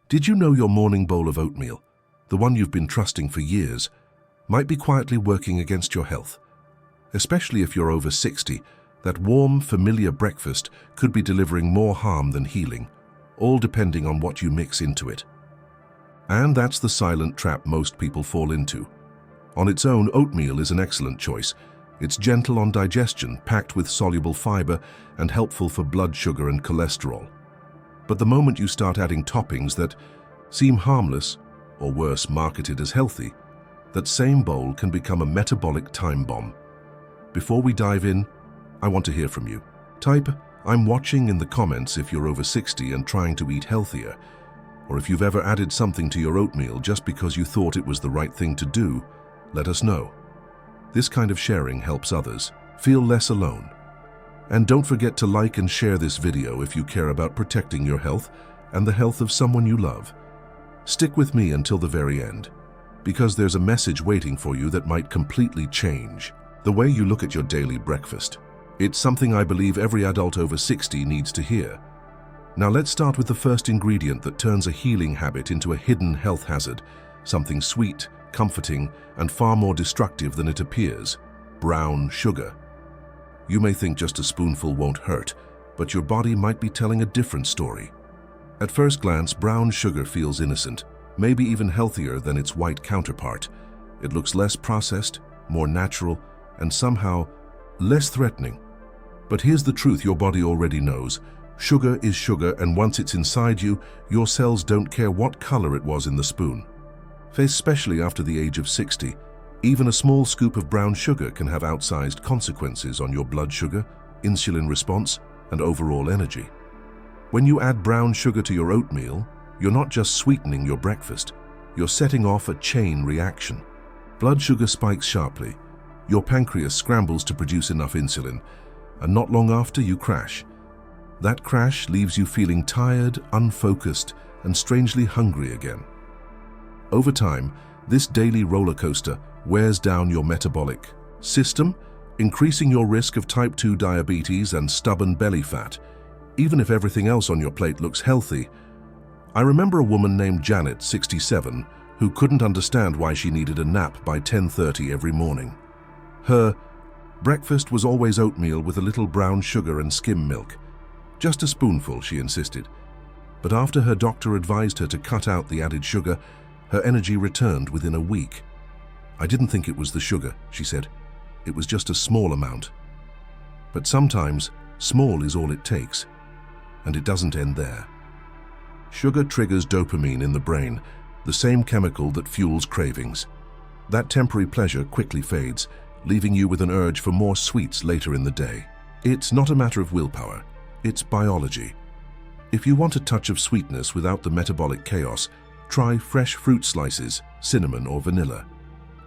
Did you know your morning bowl of oatmeal, the one you've been trusting for years, might be quietly working against your health? Especially if you're over 60, that warm, familiar breakfast could be delivering more harm than healing, all depending on what you mix into it. And that's the silent trap most people fall into. On its own, oatmeal is an excellent choice. It's gentle on digestion, packed with soluble fiber, and helpful for blood sugar and cholesterol. But the moment you start adding toppings that seem harmless, or worse, marketed as healthy, that same bowl can become a metabolic time bomb. Before we dive in, I want to hear from you. Type "I'm watching" in the comments if you're over 60 and trying to eat healthier, or if you've ever added something to your oatmeal just because you thought it was the right thing to do. Let us know. This kind of sharing helps others feel less alone. And don't forget to like and share this video if you care about protecting your health and the health of someone you love. Stick with me until the very end, because there's a message waiting for you that might completely change the way you look at your daily breakfast. It's something I believe every adult over 60 needs to hear. Now let's start with the first ingredient that turns a healing habit into a hidden health hazard, something sweet, comforting, and far more destructive than it appears: brown sugar. You may think just a spoonful won't hurt, but your body might be telling a different story. At first glance, brown sugar feels innocent, maybe even healthier than its white counterpart. It looks less processed, more natural, and somehow less threatening. But here's the truth your body already knows. Sugar is sugar, and once it's inside you, your cells don't care what color it was in the spoon. Especially after the age of 60, even a small scoop of brown sugar can have outsized consequences on your blood sugar, insulin response, and overall energy. When you add brown sugar to your oatmeal, you're not just sweetening your breakfast, you're setting off a chain reaction. Blood sugar spikes sharply, your pancreas scrambles to produce enough insulin, and not long after you crash. That crash leaves you feeling tired, unfocused, and strangely hungry again. Over time, this daily roller coaster wears down your metabolic system, increasing your risk of type 2 diabetes and stubborn belly fat, even if everything else on your plate looks healthy. I remember a woman named Janet, 67, who couldn't understand why she needed a nap by 10:30 every morning. Her breakfast was always oatmeal with a little brown sugar and skim milk. Just a spoonful, she insisted. But after her doctor advised her to cut out the added sugar, her energy returned within a week. "I didn't think it was the sugar," she said. "It was just a small amount." But sometimes, small is all it takes. And it doesn't end there. Sugar triggers dopamine in the brain, the same chemical that fuels cravings. That temporary pleasure quickly fades, leaving you with an urge for more sweets later in the day. It's not a matter of willpower, it's biology. If you want a touch of sweetness without the metabolic chaos, try fresh fruit slices, cinnamon, or vanilla.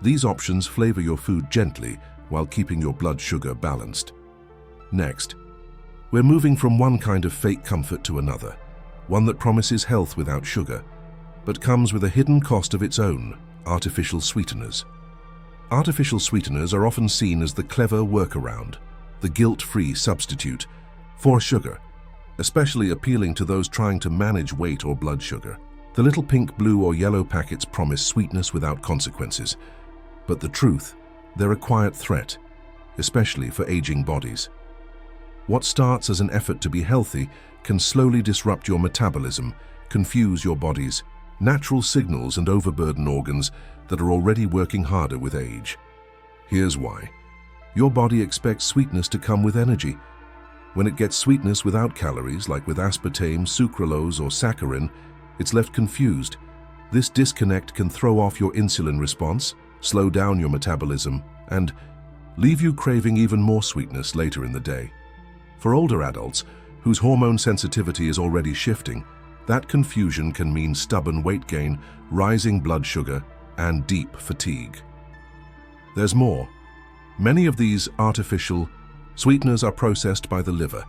These options flavor your food gently while keeping your blood sugar balanced. Next, we're moving from one kind of fake comfort to another, one that promises health without sugar, but comes with a hidden cost of its own: artificial sweeteners. Artificial sweeteners are often seen as the clever workaround, the guilt-free substitute for sugar, especially appealing to those trying to manage weight or blood sugar. The little pink, blue, or yellow packets promise sweetness without consequences. But the truth, they're a quiet threat, especially for aging bodies. What starts as an effort to be healthy can slowly disrupt your metabolism, confuse your body's natural signals, and overburden organs that are already working harder with age. Here's why. Your body expects sweetness to come with energy. When it gets sweetness without calories, like with aspartame, sucralose, or saccharin, it's left confused. This disconnect can throw off your insulin response, slow down your metabolism, and leave you craving even more sweetness later in the day. For older adults, whose hormone sensitivity is already shifting, that confusion can mean stubborn weight gain, rising blood sugar, and deep fatigue. There's more. Many of these artificial sweeteners are processed by the liver.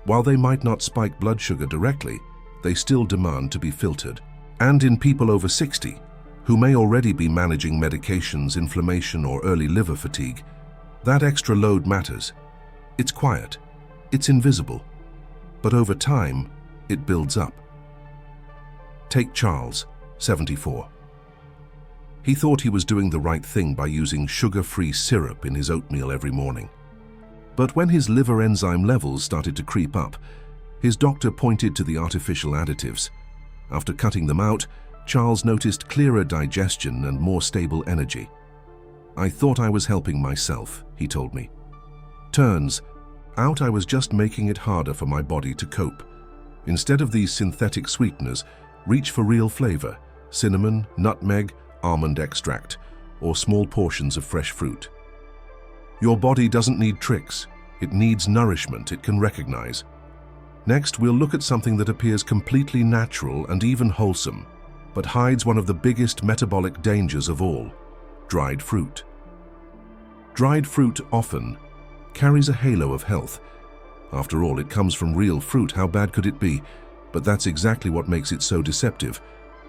While they might not spike blood sugar directly, they still demand to be filtered. And in people over 60, who may already be managing medications, inflammation, or early liver fatigue, that extra load matters. It's quiet, it's invisible, but over time, it builds up. Take Charles, 74. He thought he was doing the right thing by using sugar-free syrup in his oatmeal every morning. But when his liver enzyme levels started to creep up, his doctor pointed to the artificial additives. After cutting them out, Charles noticed clearer digestion and more stable energy. "I thought I was helping myself," he told me. Turns out I was just making it harder for my body to cope. Instead of these synthetic sweeteners, reach for real flavor: cinnamon, nutmeg, almond extract, or small portions of fresh fruit. Your body doesn't need tricks. It needs nourishment it can recognize. Next, we'll look at something that appears completely natural and even wholesome, but hides one of the biggest metabolic dangers of all: dried fruit. Dried fruit often carries a halo of health. After all, it comes from real fruit. How bad could it be? But that's exactly what makes it so deceptive.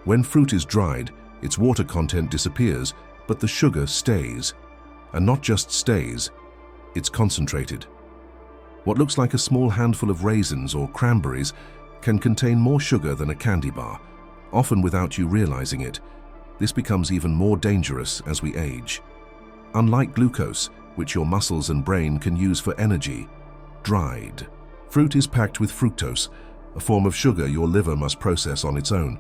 When fruit is dried, its water content disappears, but the sugar stays. And not just stays, it's concentrated. What looks like a small handful of raisins or cranberries can contain more sugar than a candy bar, often without you realizing it. This becomes even more dangerous as we age. Unlike glucose, which your muscles and brain can use for energy, dried fruit is packed with fructose, a form of sugar your liver must process on its own.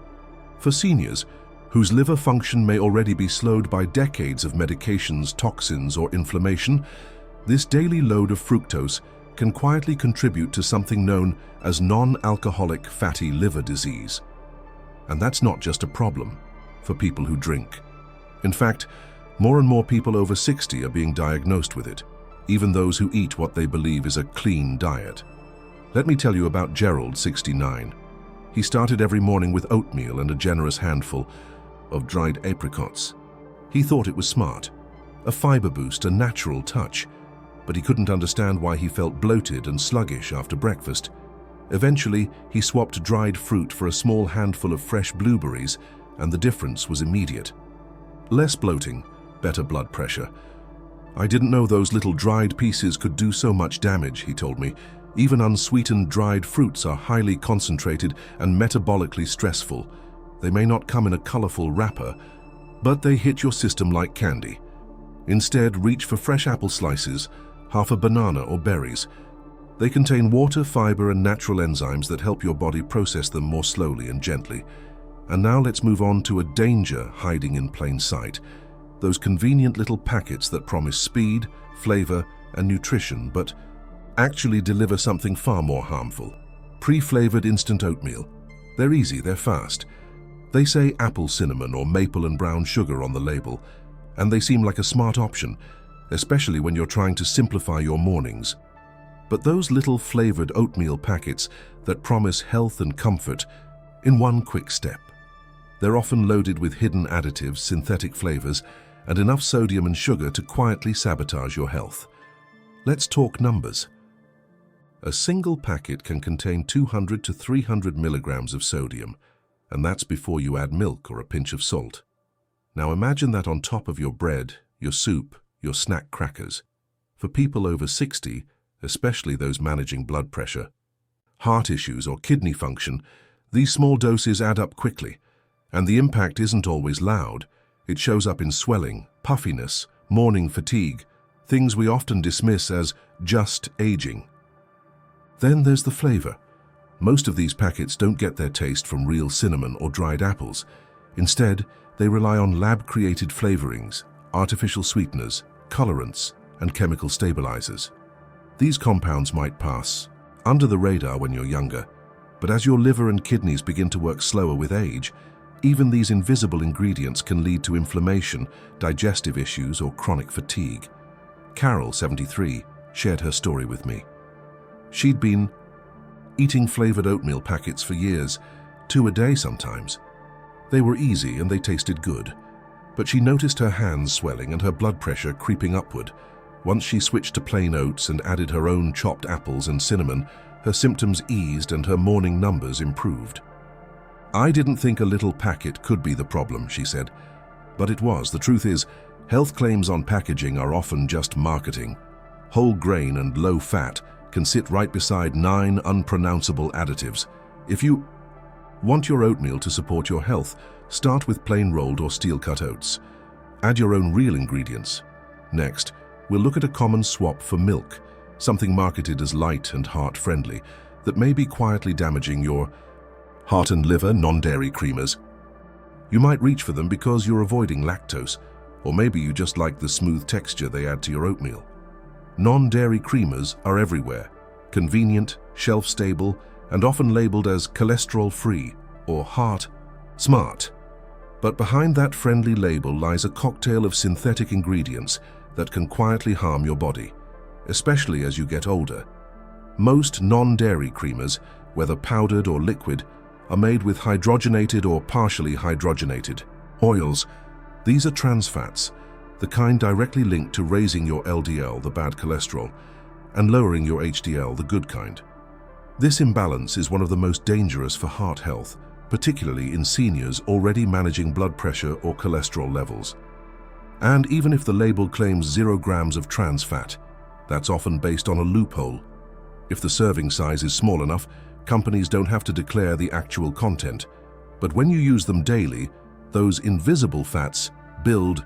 For seniors, whose liver function may already be slowed by decades of medications, toxins, or inflammation, this daily load of fructose can quietly contribute to something known as non-alcoholic fatty liver disease. And that's not just a problem for people who drink. In fact, more and more people over 60 are being diagnosed with it, even those who eat what they believe is a clean diet. Let me tell you about Gerald, 69. He started every morning with oatmeal and a generous handful of dried apricots. He thought it was smart, a fiber boost, a natural touch, but he couldn't understand why he felt bloated and sluggish after breakfast. Eventually, he swapped dried fruit for a small handful of fresh blueberries, and the difference was immediate. Less bloating, better blood pressure. "I didn't know those little dried pieces could do so much damage," he told me. "Even unsweetened dried fruits are highly concentrated and metabolically stressful. They may not come in a colorful wrapper, but they hit your system like candy. Instead, reach for fresh apple slices, half a banana or berries. They contain water, fiber, and natural enzymes that help your body process them more slowly and gently." And now let's move on to a danger hiding in plain sight: those convenient little packets that promise speed, flavor, and nutrition, but actually deliver something far more harmful. Pre-flavored instant oatmeal. They're easy, they're fast. They say apple cinnamon or maple and brown sugar on the label, and they seem like a smart option, especially when you're trying to simplify your mornings. But those little flavored oatmeal packets that promise health and comfort in one quick step. They're often loaded with hidden additives, synthetic flavors, and enough sodium and sugar to quietly sabotage your health. Let's talk numbers. A single packet can contain 200 to 300 milligrams of sodium, and that's before you add milk or a pinch of salt. Now imagine that on top of your bread, your soup, your snack crackers. For people over 60, especially those managing blood pressure, heart issues, or kidney function, these small doses add up quickly. And the impact isn't always loud. It shows up in swelling, puffiness, morning fatigue, things we often dismiss as just aging. Then there's the flavor. Most of these packets don't get their taste from real cinnamon or dried apples. Instead, they rely on lab-created flavorings, artificial sweeteners, colorants, and chemical stabilizers. These compounds might pass under the radar when you're younger, but as your liver and kidneys begin to work slower with age, even these invisible ingredients can lead to inflammation, digestive issues, or chronic fatigue. Carol, 73, shared her story with me. She'd been eating flavored oatmeal packets for years, 2 a day sometimes. They were easy and they tasted good, but she noticed her hands swelling and her blood pressure creeping upward. Once she switched to plain oats and added her own chopped apples and cinnamon, her symptoms eased and her morning numbers improved. "I didn't think a little packet could be the problem," she said. But it was. The truth is, health claims on packaging are often just marketing. Whole grain and low fat can sit right beside 9 unpronounceable additives. If you Want your oatmeal to support your health? Start with plain rolled or steel-cut oats. Add your own real ingredients. Next, we'll look at a common swap for milk, something marketed as light and heart-friendly, that may be quietly damaging your heart and liver non-dairy creamers. You might reach for them because you're avoiding lactose, or maybe you just like the smooth texture they add to your oatmeal. Non-dairy creamers are everywhere, convenient, shelf-stable, and often labeled as cholesterol-free or heart smart. But behind that friendly label lies a cocktail of synthetic ingredients that can quietly harm your body, especially as you get older. Most non-dairy creamers, whether powdered or liquid, are made with hydrogenated or partially hydrogenated oils. These are trans fats, the kind directly linked to raising your LDL, the bad cholesterol, and lowering your HDL, the good kind. This imbalance is one of the most dangerous for heart health, particularly in seniors already managing blood pressure or cholesterol levels. And even if the label claims 0 grams of trans fat, that's often based on a loophole. If the serving size is small enough, companies don't have to declare the actual content. But when you use them daily, those invisible fats build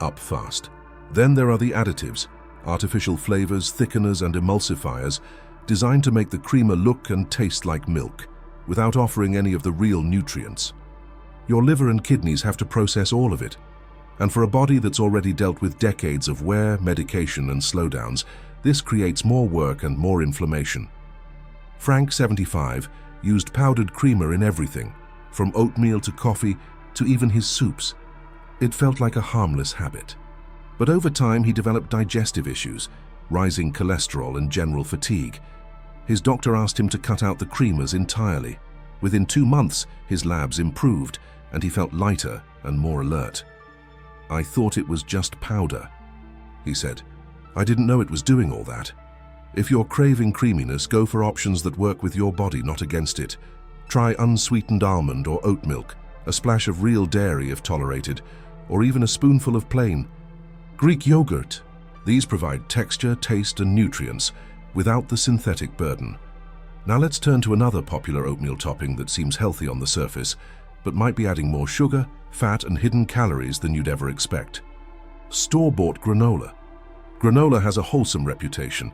up fast. Then there are the additives, artificial flavors, thickeners, and emulsifiers designed to make the creamer look and taste like milk, without offering any of the real nutrients. Your liver and kidneys have to process all of it. And for a body that's already dealt with decades of wear, medication, and slowdowns, this creates more work and more inflammation. Frank, 75, used powdered creamer in everything, from oatmeal to coffee to even his soups. It felt like a harmless habit. But over time, he developed digestive issues, rising cholesterol and general fatigue. His doctor asked him to cut out the creamers entirely. Within 2 months, his labs improved, and he felt lighter and more alert. "I thought it was just powder," he said. "I didn't know it was doing all that." If you're craving creaminess, go for options that work with your body, not against it. Try unsweetened almond or oat milk, a splash of real dairy if tolerated, or even a spoonful of plain Greek yogurt. These provide texture, taste, and nutrients without the synthetic burden. Now let's turn to another popular oatmeal topping that seems healthy on the surface, but might be adding more sugar, fat, and hidden calories than you'd ever expect. Store-bought granola. Granola has a wholesome reputation.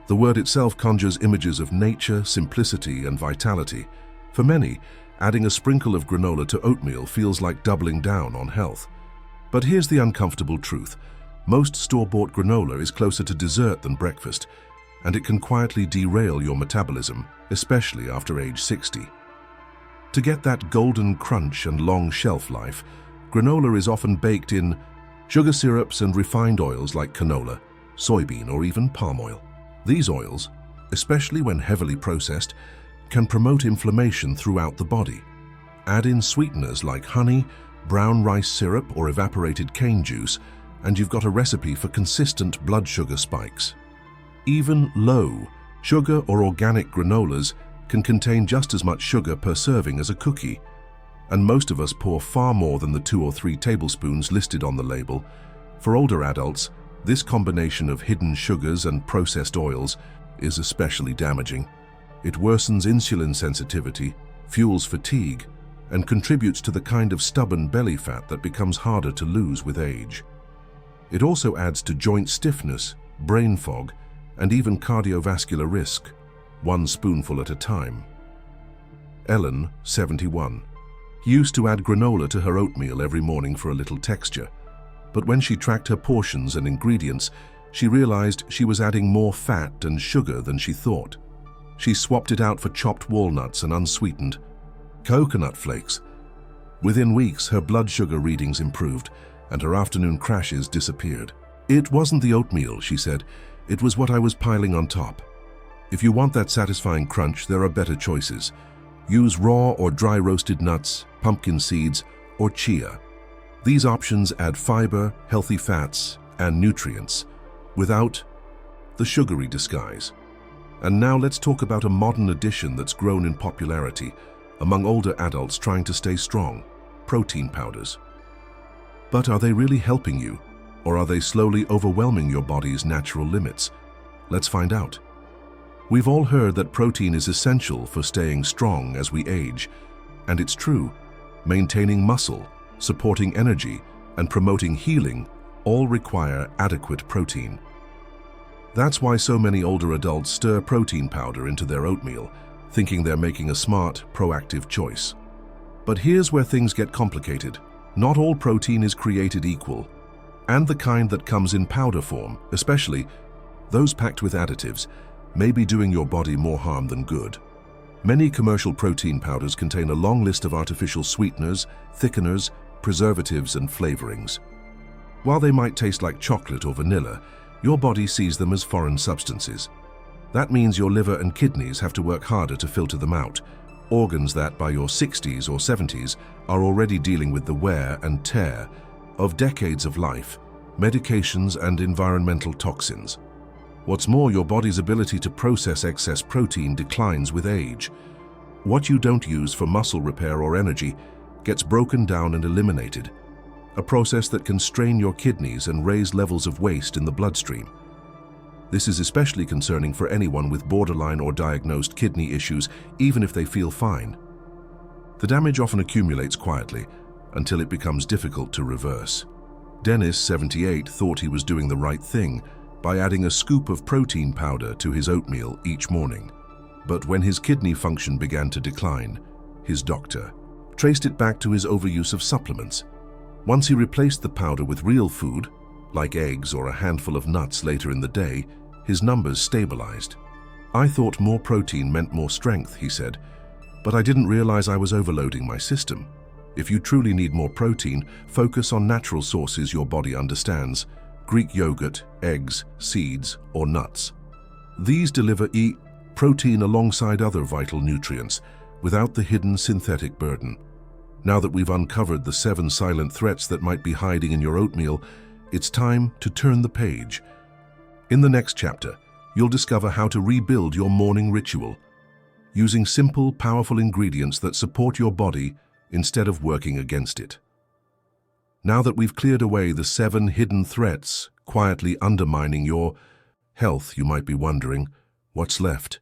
The word itself conjures images of nature, simplicity, and vitality. For many, adding a sprinkle of granola to oatmeal feels like doubling down on health. But here's the uncomfortable truth. Most store-bought granola is closer to dessert than breakfast, and it can quietly derail your metabolism, especially after age 60. To get that golden crunch and long shelf life, granola is often baked in sugar syrups and refined oils like canola, soybean, or even palm oil. These oils, especially when heavily processed, can promote inflammation throughout the body. Add in sweeteners like honey, brown rice syrup, or evaporated cane juice, and you've got a recipe for consistent blood sugar spikes. Even low sugar or organic granolas can contain just as much sugar per serving as a cookie, and most of us pour far more than the 2 or 3 tablespoons listed on the label. For older adults, this combination of hidden sugars and processed oils is especially damaging. It worsens insulin sensitivity, fuels fatigue, and contributes to the kind of stubborn belly fat that becomes harder to lose with age. It also adds to joint stiffness, brain fog, and even cardiovascular risk, 1 spoonful at a time. Ellen, 71, used to add granola to her oatmeal every morning for a little texture. But when she tracked her portions and ingredients, she realized she was adding more fat and sugar than she thought. She swapped it out for chopped walnuts and unsweetened coconut flakes. Within weeks, her blood sugar readings improved, and her afternoon crashes disappeared. "It wasn't the oatmeal," she said. "It was what I was piling on top." If you want that satisfying crunch, there are better choices. Use raw or dry roasted nuts, pumpkin seeds, or chia. These options add fiber, healthy fats, and nutrients without the sugary disguise. And now let's talk about a modern addition that's grown in popularity among older adults trying to stay strong: protein powders. But are they really helping you, or are they slowly overwhelming your body's natural limits? Let's find out. We've all heard that protein is essential for staying strong as we age, And it's true, maintaining muscle, supporting energy, and promoting healing all require adequate protein. That's why so many older adults stir protein powder into their oatmeal, thinking they're making a smart, proactive choice. But here's where things get complicated. Not all protein is created equal, and the kind that comes in powder form, especially those packed with additives, may be doing your body more harm than good. Many commercial protein powders contain a long list of artificial sweeteners, thickeners, preservatives, and flavorings. While they might taste like chocolate or vanilla, your body sees them as foreign substances. That means your liver and kidneys have to work harder to filter them out, organs that by your 60s or 70s are already dealing with the wear and tear of decades of life, medications, and environmental toxins. What's more, your body's ability to process excess protein declines with age. What you don't use for muscle repair or energy gets broken down and eliminated, a process that can strain your kidneys and raise levels of waste in the bloodstream. This is especially concerning for anyone with borderline or diagnosed kidney issues, even if they feel fine. The damage often accumulates quietly until it becomes difficult to reverse. Dennis, 78, thought he was doing the right thing by adding a scoop of protein powder to his oatmeal each morning. But when his kidney function began to decline, his doctor traced it back to his overuse of supplements. Once he replaced the powder with real food, like eggs or a handful of nuts later in the day, his numbers stabilized. "I thought more protein meant more strength," he said, "but I didn't realize I was overloading my system. If you truly need more protein, focus on natural sources your body understands: Greek yogurt, eggs, seeds, or nuts. These deliver protein alongside other vital nutrients without the hidden synthetic burden." Now that we've uncovered the 7 silent threats that might be hiding in your oatmeal, it's time to turn the page. In the next chapter, you'll discover how to rebuild your morning ritual, using simple, powerful ingredients that support your body instead of working against it. Now that we've cleared away the 7 hidden threats quietly undermining your health, you might be wondering, what's left?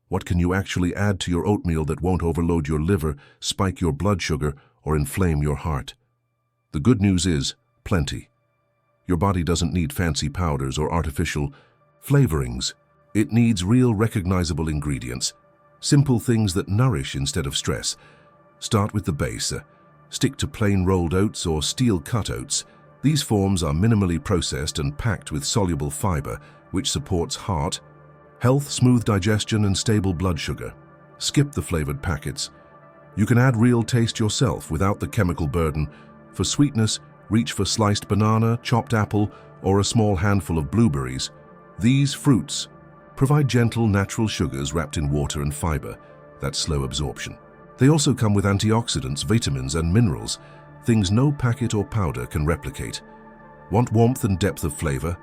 What can you actually add to your oatmeal that won't overload your liver, spike your blood sugar, or inflame your heart? The good news is, plenty. Your body doesn't need fancy powders or artificial flavorings. It needs real, recognizable ingredients, simple things that nourish instead of stress. Start with the base. Stick to plain rolled oats or steel-cut oats. These forms are minimally processed and packed with soluble fiber, which supports heart health, smooth digestion, and stable blood sugar. Skip the flavored packets. You can add real taste yourself without the chemical burden. For sweetness, reach for sliced banana, chopped apple, or a small handful of blueberries. These fruits provide gentle, natural sugars wrapped in water and fiber. That's slow absorption. They also come with antioxidants, vitamins, and minerals, things no packet or powder can replicate. Want warmth and depth of flavor?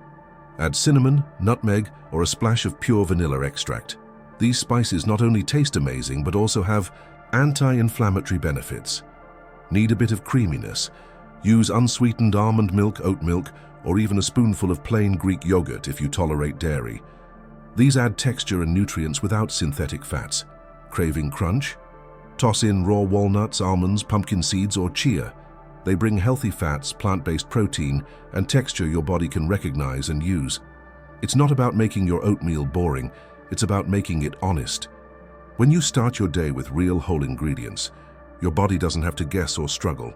Add cinnamon, nutmeg, or a splash of pure vanilla extract. These spices not only taste amazing, but also have anti-inflammatory benefits. Need a bit of creaminess? Use unsweetened almond milk, oat milk, or even a spoonful of plain Greek yogurt if you tolerate dairy. These add texture and nutrients without synthetic fats. Craving crunch? Toss in raw walnuts, almonds, pumpkin seeds, or chia. They bring healthy fats, plant-based protein, and texture your body can recognize and use. It's not about making your oatmeal boring, it's about making it honest. When you start your day with real whole ingredients, your body doesn't have to guess or struggle.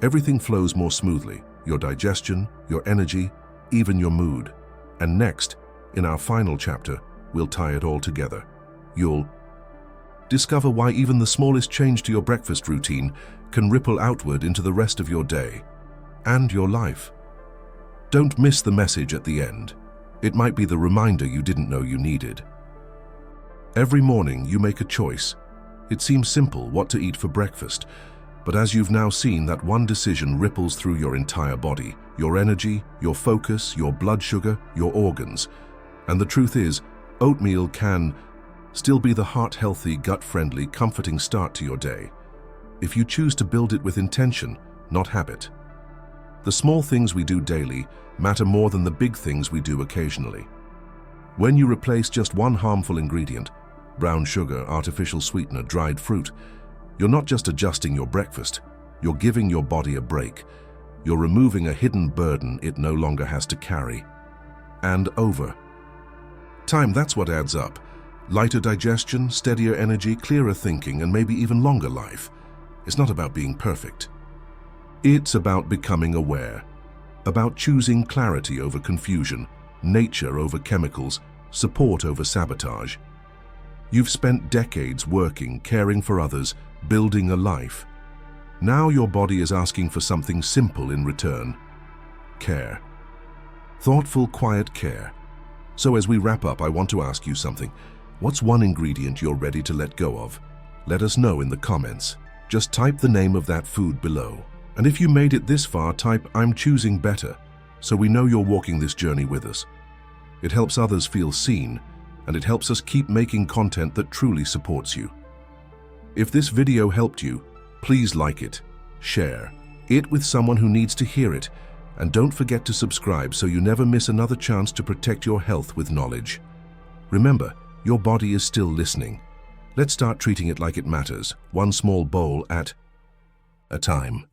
Everything flows more smoothly: your digestion, your energy, even your mood. And next, in our final chapter, we'll tie it all together. You'll discover why even the smallest change to your breakfast routine can ripple outward into the rest of your day and your life. Don't miss the message at the end. It might be the reminder you didn't know you needed. Every morning you make a choice. It seems simple what to eat for breakfast, but as you've now seen, that one decision ripples through your entire body, your energy, your focus, your blood sugar, your organs. And the truth is, oatmeal can still be the heart-healthy, gut-friendly, comforting start to your day, if you choose to build it with intention, not habit. The small things we do daily matter more than the big things we do occasionally. When you replace just one harmful ingredient, brown sugar, artificial sweetener, dried fruit, You're not just adjusting your breakfast, you're giving your body a break. You're removing a hidden burden it no longer has to carry. And over time, that's what adds up. Lighter digestion, steadier energy, clearer thinking, and maybe even longer life. It's not about being perfect. It's about becoming aware, about choosing clarity over confusion, nature over chemicals, support over sabotage. You've spent decades working, caring for others, building a life. Now your body is asking for something simple in return: care. Thoughtful, quiet care. So as we wrap up, I want to ask you something. What's one ingredient you're ready to let go of? Let us know in the comments. Just type the name of that food below. And if you made it this far, type "I'm choosing better," so we know you're walking this journey with us. It helps others feel seen, and it helps us keep making content that truly supports you. If this video helped you, please like it, share it with someone who needs to hear it, and don't forget to subscribe so you never miss another chance to protect your health with knowledge. Remember, your body is still listening. Let's start treating it like it matters, one small bowl at a time.